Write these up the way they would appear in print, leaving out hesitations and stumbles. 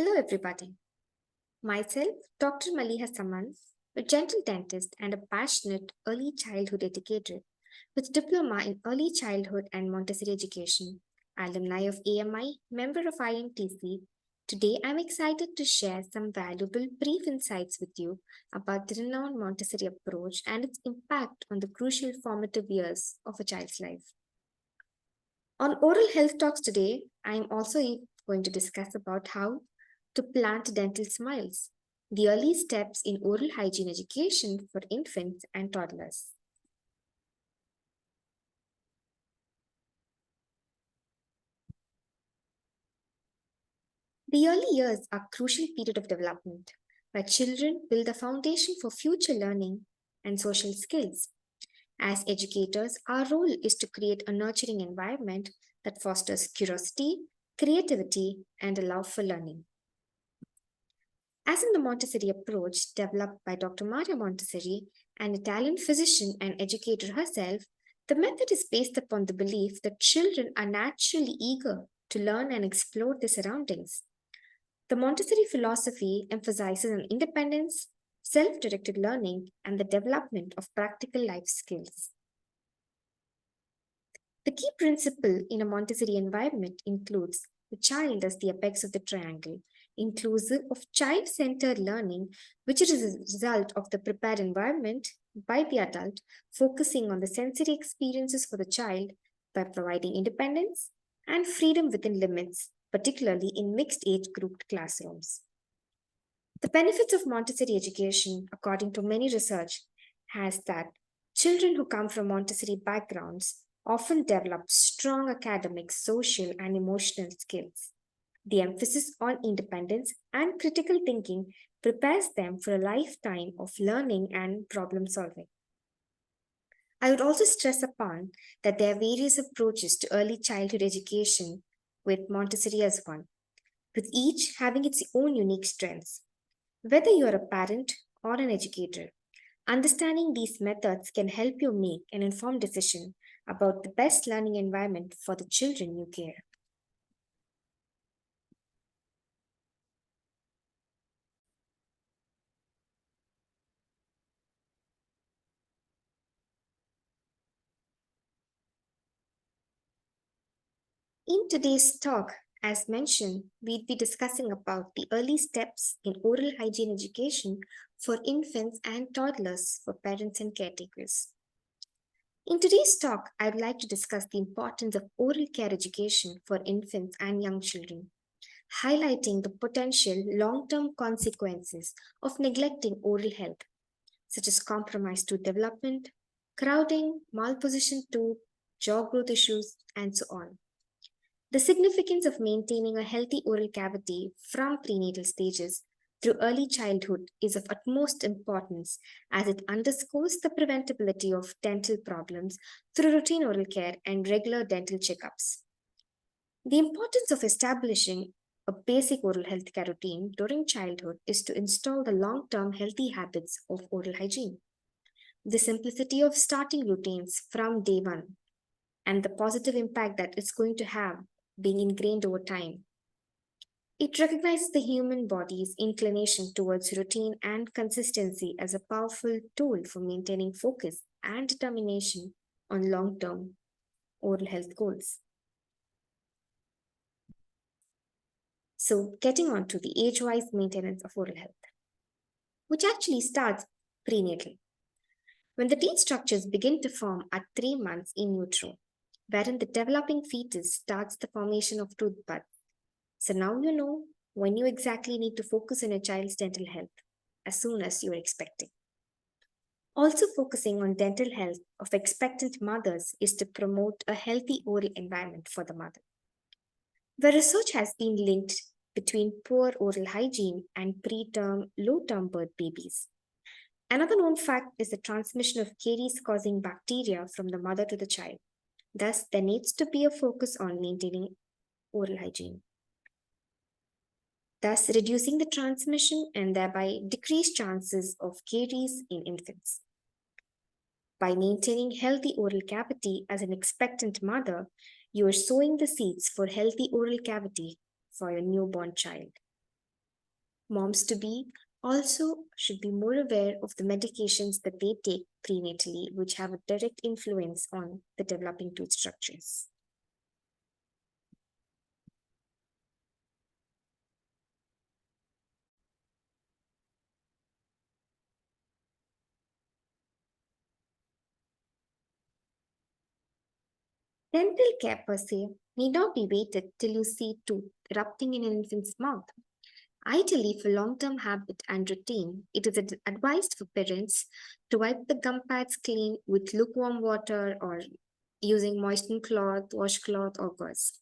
Hello, everybody. Myself, Dr. Maliha Saman, a gentle dentist and a passionate early childhood educator with diploma in early childhood and Montessori education, alumni of AMI, member of IMTC. Today, I'm excited to share some valuable brief insights with you about the renowned Montessori approach and its impact on the crucial formative years of a child's life. On Oral Health Talks today, I'm also going to discuss about how to plant dental smiles, the early steps in oral hygiene education for infants and toddlers. The early years are a crucial period of development where children build the foundation for future learning and social skills. As educators, our role is to create a nurturing environment that fosters curiosity, creativity, and a love for learning. As in the Montessori approach developed by Dr. Maria Montessori, an Italian physician and educator herself, the method is based upon the belief that children are naturally eager to learn and explore their surroundings. The Montessori philosophy emphasizes on independence, self directed learning, and the development of practical life skills. The key principle in a Montessori environment includes the child as the apex of the triangle, inclusive of child centered learning, which is a result of the prepared environment by the adult, focusing on the sensory experiences for the child by providing independence and freedom within limits, particularly in mixed age grouped classrooms. The benefits of Montessori education, according to many research, has that children who come from Montessori backgrounds often develop strong academic, social, and emotional skills. The emphasis on independence and critical thinking prepares them for a lifetime of learning and problem solving. I would also stress upon that there are various approaches to early childhood education, with Montessori as one, with each having its own unique strengths. Whether you are a parent or an educator, understanding these methods can help you make an informed decision about the best learning environment for the children you care. In today's talk, as mentioned, we'd be discussing about the early steps in oral hygiene education for infants and toddlers for parents and caretakers. In today's talk, I'd like to discuss the importance of oral care education for infants and young children, highlighting the potential long term consequences of neglecting oral health, such as compromised tooth development, crowding, malpositioned tooth, jaw growth issues, and so on. The significance of maintaining a healthy oral cavity from prenatal stages through early childhood is of utmost importance as it underscores the preventability of dental problems through routine oral care and regular dental checkups. The importance of establishing a basic oral health care routine during childhood is to install the long term healthy habits of oral hygiene. The simplicity of starting routines from day one and the positive impact that it's going to have being ingrained over time. It recognizes the human body's inclination towards routine and consistency as a powerful tool for maintaining focus and determination on long term oral health goals. So, getting on to the age wise maintenance of oral health, which actually starts prenatally, when the teeth structures begin to form at 3 months in utero, wherein the developing fetus starts the formation of tooth buds. So now you know when you exactly need to focus on your child's dental health as soon as you're expecting. Also, focusing on dental health of expectant mothers is to promote a healthy oral environment for the mother. Where research has been linked between poor oral hygiene and preterm, low term birth babies. Another known fact is the transmission of caries causing bacteria from the mother to the child. Thus, there needs to be a focus on maintaining oral hygiene, thus reducing the transmission and thereby decreased chances of caries in infants. By maintaining healthy oral cavity as an expectant mother, you are sowing the seeds for healthy oral cavity for your newborn child. Moms to be also should be more aware of the medications that they take prenatally, which have a direct influence on the developing tooth structures. Dental care per se need not be waited till you see tooth erupting in an infant's mouth. Ideally, for long term habit and routine, it is advised for parents to wipe the gum pads clean with lukewarm water or using moistened cloth, washcloth, or gauze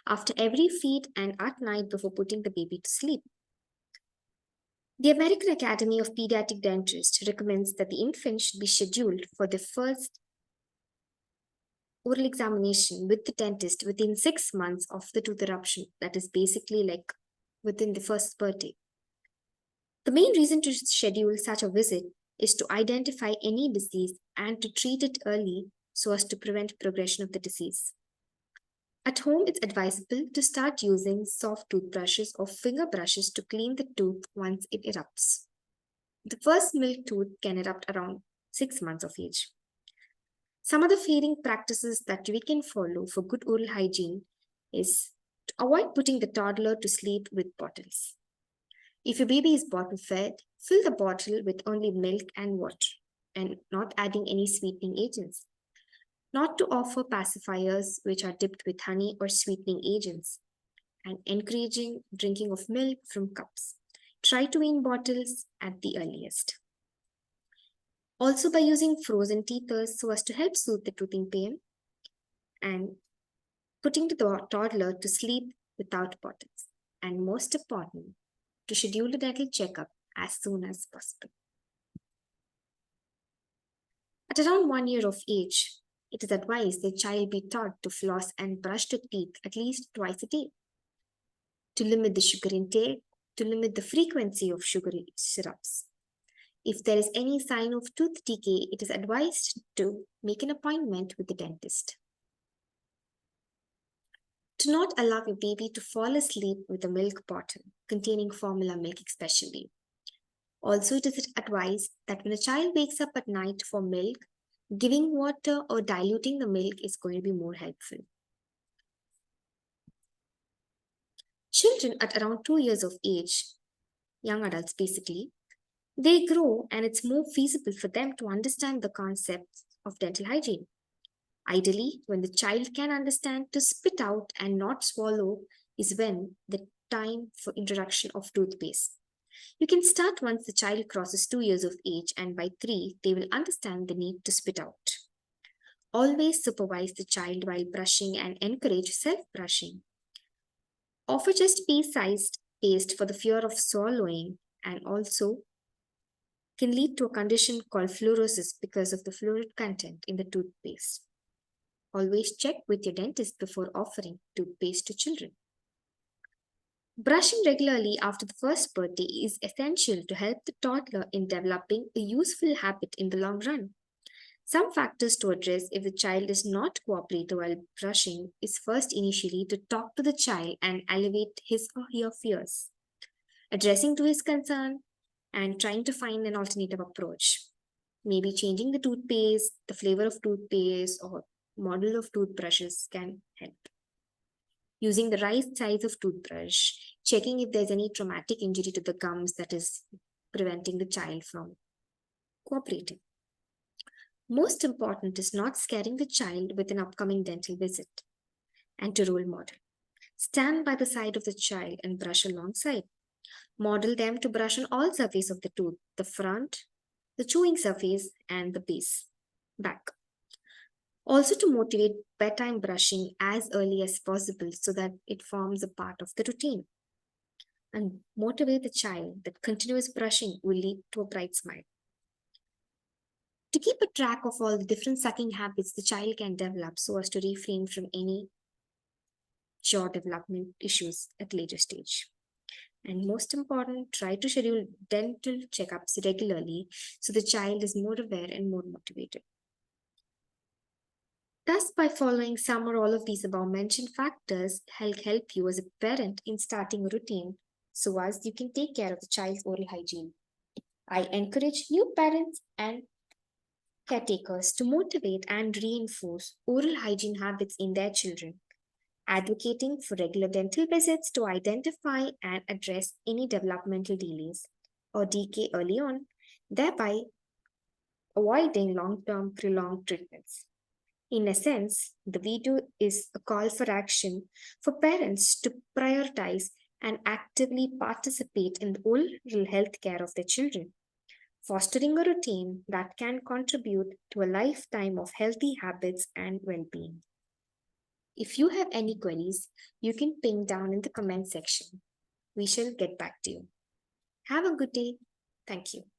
after every feed and at night before putting the baby to sleep. The American Academy of Pediatric Dentists recommends that the infant should be scheduled for the first oral examination with the dentist within 6 months of the tooth eruption. That is basically like within the first birthday. The main reason to schedule such a visit is to identify any disease and to treat it early so as to prevent progression of the disease. At home, it's advisable to start using soft toothbrushes or finger brushes to clean the tooth once it erupts. The first milk tooth can erupt around 6 months of age. Some of the feeding practices that we can follow for good oral hygiene is to avoid putting the toddler to sleep with bottles. If your baby is bottle fed, fill the bottle with only milk and water and not adding any sweetening agents. Not to offer pacifiers which are dipped with honey or sweetening agents, and encouraging drinking of milk from cups. Try to wean bottles at the earliest. Also, by using frozen teethers so as to help soothe the toothing pain, and putting the toddler to sleep without bottles. And most important, to schedule a dental checkup as soon as possible. At around 1 year of age, it is advised the child be taught to floss and brush the teeth at least twice a day, to limit the sugar intake, to limit the frequency of sugary syrups. If there is any sign of tooth decay, it is advised to make an appointment with the dentist. Do not allow your baby to fall asleep with a milk bottle containing formula milk, especially. Also, it is advised that when a child wakes up at night for milk, giving water or diluting the milk is going to be more helpful. Children at around 2 years of age, young adults basically, they grow and it's more feasible for them to understand the concepts of dental hygiene. Ideally, when the child can understand to spit out and not swallow is when the time for introduction of toothpaste. You can start once the child crosses 2 years of age, and by 3, they will understand the need to spit out. Always supervise the child while brushing and encourage self brushing. Offer just pea sized paste for the fear of swallowing, and also can lead to a condition called fluorosis because of the fluoride content in the toothpaste. Always check with your dentist before offering toothpaste to children. Brushing regularly after the first birthday is essential to help the toddler in developing a useful habit in the long run. Some factors to address if the child is not cooperative while brushing is first initially to talk to the child and alleviate his or her fears, addressing to his concern and trying to find an alternative approach. Maybe changing the toothpaste, the flavor of toothpaste, or model of toothbrushes can help. Using the right size of toothbrush, checking if there's any traumatic injury to the gums that is preventing the child from cooperating. Most important is not scaring the child with an upcoming dental visit and to role model. Stand by the side of the child and brush alongside. Model them to brush on all surface of the tooth, the front, the chewing surface, and the base, back. Also to motivate bedtime brushing as early as possible so that it forms a part of the routine. And motivate the child that continuous brushing will lead to a bright smile. To keep a track of all the different sucking habits the child can develop so as to refrain from any jaw development issues at later stage. And most important, try to schedule dental checkups regularly so the child is more aware and more motivated. Thus, by following some or all of these above mentioned factors, help you as a parent in starting a routine so as you can take care of the child's oral hygiene. I encourage new parents and caretakers to motivate and reinforce oral hygiene habits in their children, advocating for regular dental visits to identify and address any developmental delays or decay early on, thereby avoiding long term prolonged treatments. In a sense, the video is a call for action for parents to prioritize and actively participate in the oral health care of their children, fostering a routine that can contribute to a lifetime of healthy habits and well being. If you have any queries, you can ping down in the comment section. We shall get back to you. Have a good day. Thank you.